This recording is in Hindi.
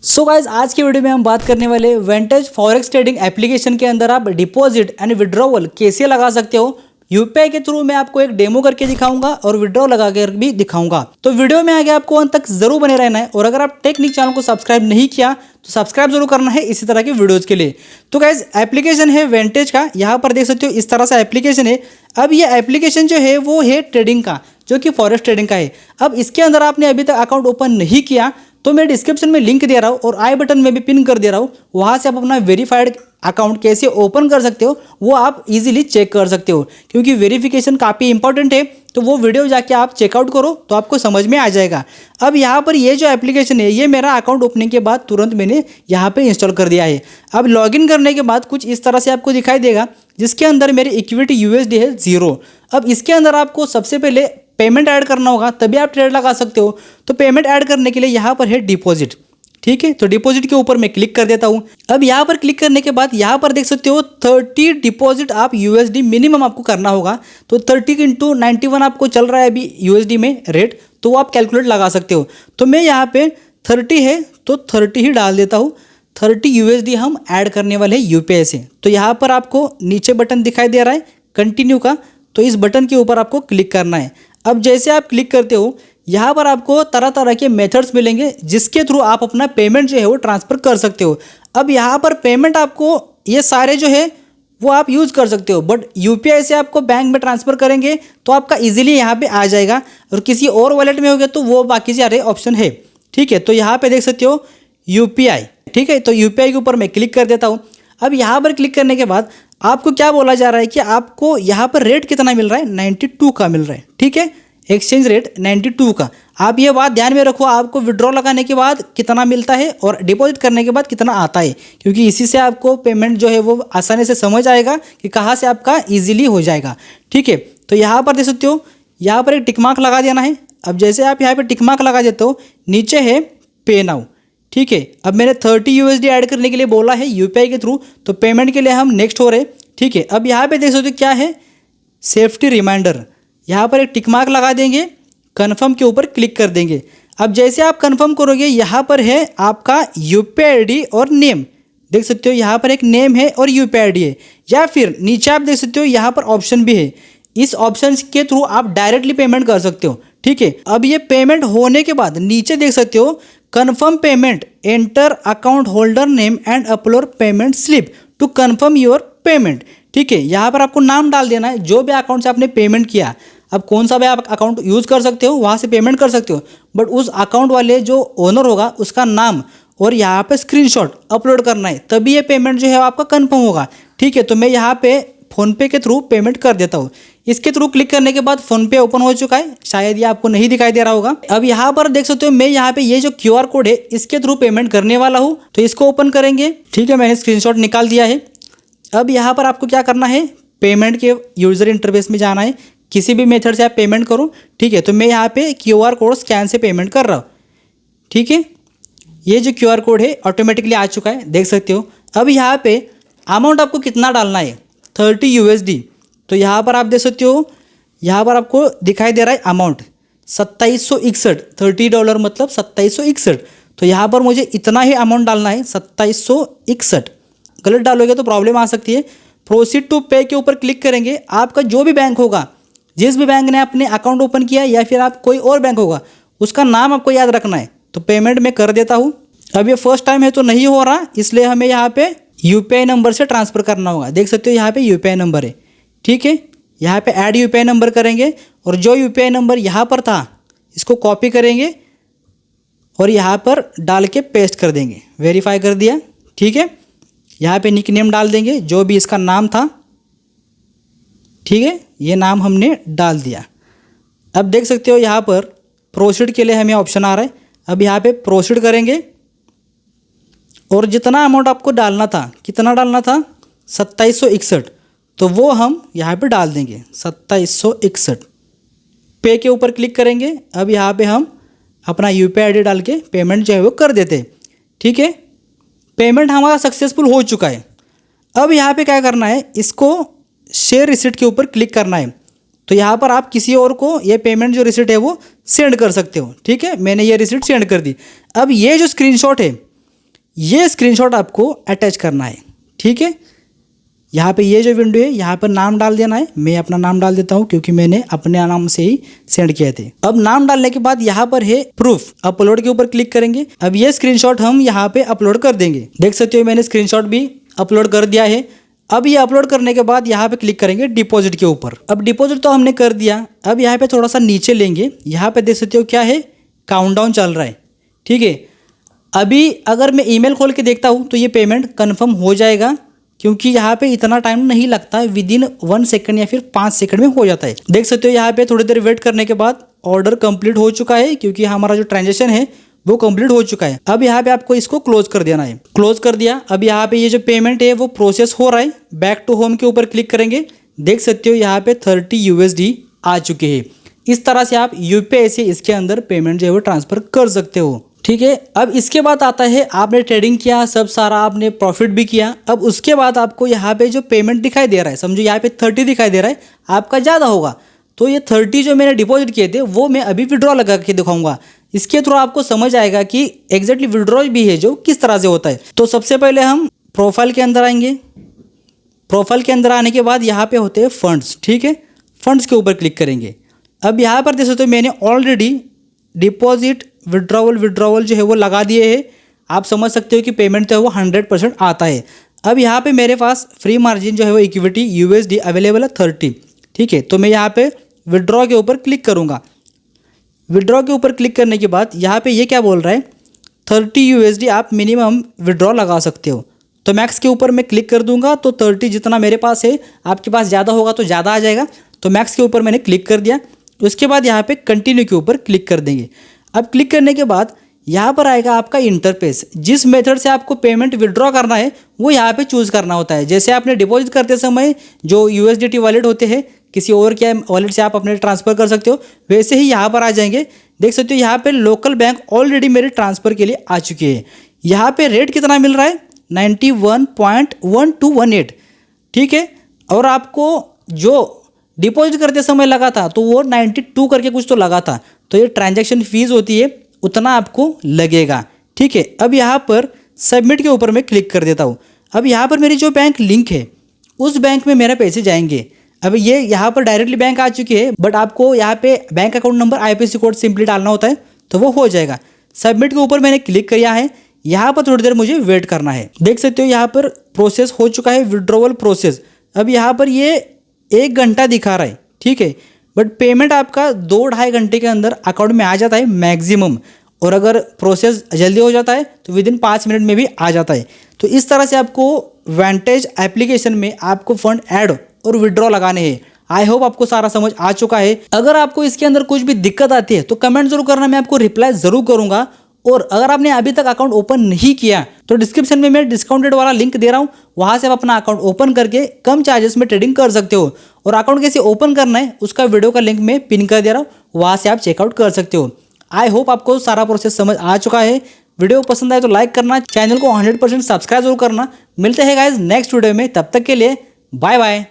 सो गाइज आज की वीडियो में हम बात करने वाले वेंटेज फॉरेक्स ट्रेडिंग एप्लीकेशन के अंदर आप डिपॉजिट एंड विड्रॉवल कैसे लगा सकते हो। यूपीआई के थ्रू मैं आपको एक डेमो करके दिखाऊंगा और विड्रॉ लगा कर भी दिखाऊंगा। तो वीडियो में आगे आपको अंत तक जरूर बने रहना है और अगर आप टेक्निक चैनल को सब्सक्राइब नहीं किया तो सब्सक्राइब जरूर करना है इसी तरह की वीडियोज के लिए। तो गाइज एप्लीकेशन है वेंटेज का, यहाँ पर देख सकते हो इस तरह से एप्लीकेशन है। अब ये एप्लीकेशन जो है वो है ट्रेडिंग का, जो कि फॉरेक्स ट्रेडिंग का है। अब इसके अंदर आपने अभी तक अकाउंट ओपन नहीं किया तो मैं डिस्क्रिप्शन में लिंक दे रहा हूँ और आई बटन में भी पिन कर दे रहा हूँ, वहाँ से आप अपना वेरीफाइड अकाउंट कैसे ओपन कर सकते हो वो आप इजीली चेक कर सकते हो, क्योंकि वेरिफिकेशन काफ़ी इंपॉर्टेंट है। तो वो वीडियो जाके आप चेकआउट करो तो आपको समझ में आ जाएगा। अब यहाँ पर ये जो एप्लीकेशन है ये मेरा अकाउंट ओपनिंग के बाद तुरंत मैंने यहाँ पे इंस्टॉल कर दिया है। अब लॉगिन करने के बाद कुछ इस तरह से आपको दिखाई देगा, जिसके अंदर मेरी इक्विटी यूएसडी है 0। अब इसके अंदर आपको सबसे पहले पेमेंट ऐड करना होगा, तभी आप ट्रेड लगा सकते हो। तो पेमेंट ऐड करने के लिए यहाँ पर है डिपॉजिट, ठीक है। तो डिपॉजिट के ऊपर मैं क्लिक कर देता हूँ। अब यहाँ पर क्लिक करने के बाद यहाँ पर देख सकते हो 30 डिपॉजिट आप यूएसडी मिनिमम आपको करना होगा। तो 30 × 91 आपको चल रहा है अभी यूएसडी में रेट, तो वो आप कैलकुलेट लगा सकते हो। तो मैं यहाँ पे 30 है तो 30 ही डाल देता हूँ। 30 यूएसडी हम ऐड करने वाले हैं यूपीआई से। तो यहाँ पर आपको नीचे बटन दिखाई दे रहा है कंटिन्यू का, तो इस बटन के ऊपर आपको क्लिक करना है। अब जैसे आप क्लिक करते हो यहाँ पर आपको तरह तरह के मेथड्स मिलेंगे जिसके थ्रू आप अपना पेमेंट जो है वो ट्रांसफ़र कर सकते हो। अब यहाँ पर पेमेंट आपको ये सारे जो है वो आप यूज़ कर सकते हो, बट यूपीआई से आपको बैंक में ट्रांसफ़र करेंगे तो आपका इजीली यहाँ पे आ जाएगा, और किसी और वॉलेट में हो गया तो वो बाकी सारे ऑप्शन है, ठीक है। तो यहाँ पर देख सकते हो यूपीआई, ठीक है। तो यूपीआई के ऊपर मैं क्लिक कर देता हूँ। अब यहाँ पर क्लिक करने के बाद आपको क्या बोला जा रहा है कि आपको यहाँ पर रेट कितना मिल रहा है, 92 का मिल रहा है, ठीक है। एक्सचेंज रेट 92 का। आप ये बात ध्यान में रखो, आपको विड्रॉ लगाने के बाद कितना मिलता है और डिपॉजिट करने के बाद कितना आता है, क्योंकि इसी से आपको पेमेंट जो है वो आसानी से समझ आएगा कि कहाँ से आपका ईजिली हो जाएगा, ठीक है। तो यहाँ पर देख सकते हो यहाँ पर एक टिक मार्क लगा देना है। अब जैसे आप यहाँ पर टिक मार्क लगा देते हो नीचे है पे नाउ, ठीक है। अब मैंने 30 यूएसडी ऐड करने के लिए बोला है यूपीआई के थ्रू, तो पेमेंट के लिए हम नेक्स्ट हो रहे, ठीक है। अब यहाँ पे देख सकते हो क्या है, सेफ्टी रिमाइंडर। यहाँ पर एक टिक मार्क लगा देंगे, कन्फर्म के ऊपर क्लिक कर देंगे। अब जैसे आप कन्फर्म करोगे यहाँ पर है आपका यूपीआई आईडी और नेम, देख सकते हो यहाँ पर एक नेम है और यूपीआई आईडी है। या फिर नीचे आप देख सकते हो यहाँ पर ऑप्शन भी है, इस ऑप्शन के थ्रू आप डायरेक्टली पेमेंट कर सकते हो, ठीक है। अब ये पेमेंट होने के बाद नीचे देख सकते हो confirm payment, enter account holder name and upload payment slip to confirm your payment, ठीक है। यहाँ पर आपको नाम डाल देना है जो भी अकाउंट से आपने पेमेंट किया। अब कौन सा भी आप अकाउंट यूज़ कर सकते हो वहाँ से पेमेंट कर सकते हो, बट उस अकाउंट वाले जो ओनर होगा उसका नाम और यहाँ पे स्क्रीनशॉट अपलोड करना है, तभी ये पेमेंट जो है आपका कन्फर्म होगा, ठीक है। तो मैं यहाँ पे फ़ोनपे के थ्रू पेमेंट कर देता हूँ। इसके थ्रू क्लिक करने के बाद फ़ोनपे ओपन हो चुका है, शायद ये आपको नहीं दिखाई दे रहा होगा। अब यहाँ पर देख सकते हो मैं यहाँ पे ये जो क्यूआर कोड है इसके थ्रू पेमेंट करने वाला हूँ, तो इसको ओपन करेंगे, ठीक है। मैंने स्क्रीनशॉट निकाल दिया है। अब यहाँ पर आपको क्या करना है, पेमेंट के यूज़र इंटरफेस में जाना है, किसी भी मेथड से आप पेमेंट करो, ठीक है। तो मैं यहाँ पे क्यूआर कोड स्कैन से पेमेंट कर रहा हूँ, ठीक है। ये जो क्यूआर कोड है ऑटोमेटिकली आ चुका है, देख सकते हो। अब यहाँ पे अमाउंट आपको कितना डालना है, 30 यूएसडी। तो यहाँ पर आप देख सकते हो यहाँ पर आपको दिखाई दे रहा है अमाउंट 2761, $30 मतलब 2761। तो यहाँ पर मुझे इतना ही अमाउंट डालना है 2761। गलत डालोगे तो प्रॉब्लम आ सकती है। प्रोसीड टू पे के ऊपर क्लिक करेंगे। आपका जो भी बैंक होगा, जिस भी बैंक ने अपने अकाउंट ओपन किया या फिर आप कोई और बैंक होगा उसका नाम आपको याद रखना है। तो पेमेंट मैं कर देता हूँ। अब ये फर्स्ट टाइम है तो नहीं हो रहा, इसलिए हमें यहाँ पे यूपीआई नंबर से ट्रांसफ़र करना होगा। देख सकते हो यहाँ पे यूपीआई नंबर है, ठीक है। यहाँ पे ऐड यूपीआई नंबर करेंगे और जो यूपीआई नंबर यहाँ पर था इसको कॉपी करेंगे और यहाँ पर डाल के पेस्ट कर देंगे। वेरीफाई कर दिया, ठीक है। यहाँ पे निक नेम डाल देंगे जो भी इसका नाम था, ठीक है। ये नाम हमने डाल दिया। अब देख सकते हो यहाँ पर प्रोसीड के लिए हमें ऑप्शन आ रहा है। अब यहाँ पे प्रोसीड करेंगे और जितना अमाउंट आपको डालना था, कितना डालना था, 2761, तो वो हम यहाँ पे डाल देंगे 2761। पे के ऊपर क्लिक करेंगे। अब यहाँ पे हम अपना यूपीआई आईडी डाल के पेमेंट जो है वो कर देते हैं, ठीक है। पेमेंट हमारा सक्सेसफुल हो चुका है। अब यहाँ पे क्या करना है, इसको शेयर रिसिप्ट के ऊपर क्लिक करना है। तो यहाँ पर आप किसी और को ये पेमेंट जो रिसिप्ट है वो सेंड कर सकते हो, ठीक है। मैंने ये रिसिप्ट सेंड कर दी। अब ये जो स्क्रीनशॉट है ये स्क्रीनशॉट आपको अटैच करना है। ठीक है, यहाँ पे ये जो विंडो है यहाँ पर नाम डाल देना है। मैं अपना नाम डाल देता हूँ क्योंकि मैंने अपने नाम से ही सेंड किए थे। अब नाम डालने के बाद यहाँ पर है प्रूफ, अपलोड के ऊपर क्लिक करेंगे। अब ये स्क्रीनशॉट हम यहाँ पे अपलोड कर देंगे। देख सकते हो मैंने स्क्रीनशॉट भी अपलोड कर दिया है। अब ये अपलोड करने के बाद यहाँ पे क्लिक करेंगे डिपॉजिट के ऊपर। अब डिपॉजिट तो हमने कर दिया। अब यहाँ पे थोड़ा सा नीचे लेंगे, यहाँ पे देख सकते हो क्या है, काउंटडाउन चल रहा है। ठीक है, अभी अगर मैं ईमेल खोल के देखता हूँ तो ये पेमेंट कन्फर्म हो जाएगा क्योंकि यहाँ पे इतना टाइम नहीं लगता है, विदिन 1 सेकंड या फिर 5 सेकंड में हो जाता है। देख सकते हो यहाँ पे थोड़ी देर वेट करने के बाद ऑर्डर कंप्लीट हो चुका है क्योंकि हमारा जो ट्रांजेक्शन है वो कंप्लीट हो चुका है। अब यहाँ पे आपको इसको क्लोज कर देना है। क्लोज कर दिया। अब यहाँ पे ये जो पेमेंट है वो प्रोसेस हो रहा है। बैक टू होम के ऊपर क्लिक करेंगे। देख सकते हो यहाँ पे 30 USD आ चुके हैं। इस तरह से आप यूपीआई से इसके अंदर पेमेंट जो है वो ट्रांसफर कर सकते हो। ठीक है, अब इसके बाद आता है आपने ट्रेडिंग किया, सब सारा आपने प्रॉफिट भी किया। अब उसके बाद आपको यहाँ पे जो पेमेंट दिखाई दे रहा है, समझो यहाँ पे 30 दिखाई दे रहा है, आपका ज़्यादा होगा तो ये 30 जो मैंने डिपॉजिट किए थे वो मैं अभी विड्रॉ लगा के दिखाऊंगा। इसके थ्रू आपको समझ आएगा कि एग्जैक्टली विड्रॉ भी है जो किस तरह से होता है। तो सबसे पहले हम प्रोफाइल के अंदर आएंगे। प्रोफाइल के अंदर आने के बाद यहाँ पे होते हैं फंड्स। ठीक है, फंड्स के ऊपर क्लिक करेंगे। अब यहाँ पर देख सकते हो मैंने ऑलरेडी डिपॉजिट विड्रॉवल जो है वो लगा दिए हैं। आप समझ सकते हो कि पेमेंट जो है वो 100% आता है। अब यहाँ पे मेरे पास फ्री मार्जिन जो है वो इक्विटी USD अवेलेबल है 30। ठीक है, तो मैं यहाँ पे विड्रॉ के ऊपर क्लिक करूँगा। विड्रॉ के ऊपर क्लिक करने के बाद यहाँ पे ये क्या बोल रहा है, 30 USD आप मिनिमम विड्रॉ लगा सकते हो। तो मैक्स के ऊपर मैं क्लिक कर दूंगा तो 30 जितना मेरे पास है, आपके पास ज़्यादा होगा तो ज़्यादा आ जाएगा। तो मैक्स के ऊपर मैंने क्लिक कर दिया। उसके बाद यहाँ पे कंटिन्यू के ऊपर क्लिक कर देंगे। अब क्लिक करने के बाद यहाँ पर आएगा आपका इंटरफेस। जिस मेथड से आपको पेमेंट विड्रॉ करना है वो यहाँ पे चूज़ करना होता है। जैसे आपने डिपॉजिट करते समय जो USDT वॉलेट होते हैं, किसी और के वॉलेट से आप अपने ट्रांसफ़र कर सकते हो, वैसे ही यहाँ पर आ जाएंगे। देख सकते हो यहाँ पे लोकल बैंक ऑलरेडी मेरे ट्रांसफ़र के लिए आ चुके हैं। यहाँ पे रेट कितना मिल रहा है, 91.1218। ठीक है, और आपको जो डिपॉजिट करते समय लगा था तो वो 92 करके कुछ तो लगा था। तो ये ट्रांजैक्शन फीस होती है, उतना आपको लगेगा। ठीक है, अब यहाँ पर सबमिट के ऊपर मैं क्लिक कर देता हूँ। अब यहाँ पर मेरी जो बैंक लिंक है उस बैंक में मेरे पैसे जाएंगे। अब ये यहाँ पर डायरेक्टली बैंक आ चुकी है, बट आपको यहाँ पे bank account number IFSC code simply डालना होता है तो वो हो जाएगा। सबमिट के ऊपर मैंने क्लिक किया है। यहाँ पर थोड़ी देर मुझे वेट करना है। देख सकते हो यहाँ पर प्रोसेस हो चुका है, विड्रॉवल प्रोसेस। अब यहाँ पर ये 1 घंटा दिखा रहा है। ठीक है, बट पेमेंट आपका 2-2.5 घंटे के अंदर अकाउंट में आ जाता है मैक्सिमम। और अगर प्रोसेस जल्दी हो जाता है तो विदिन 5 मिनट में भी आ जाता है। तो इस तरह से आपको वेंटेज एप्लीकेशन में आपको फंड ऐड और विड्रॉ लगाने हैं। आई होप आपको सारा समझ आ चुका है। अगर आपको इसके अंदर कुछ भी दिक्कत आती है तो कमेंट जरूर करना, मैं आपको रिप्लाई जरूर करूंगा। और अगर आपने अभी तक अकाउंट ओपन नहीं किया तो डिस्क्रिप्शन में मैं डिस्काउंटेड वाला लिंक दे रहा हूँ, वहाँ से आप अपना अकाउंट ओपन करके कम चार्जेस में ट्रेडिंग कर सकते हो। और अकाउंट कैसे ओपन करना है उसका वीडियो का लिंक मैं पिन कर दे रहा हूँ, वहाँ से आप चेकआउट कर सकते हो। आई होप आपको सारा प्रोसेस समझ आ चुका है। वीडियो पसंद आए तो लाइक करना, चैनल को 100% सब्सक्राइब जरूर करना। मिलते हैं गाइज नेक्स्ट वीडियो में, तब तक के लिए बाय बाय।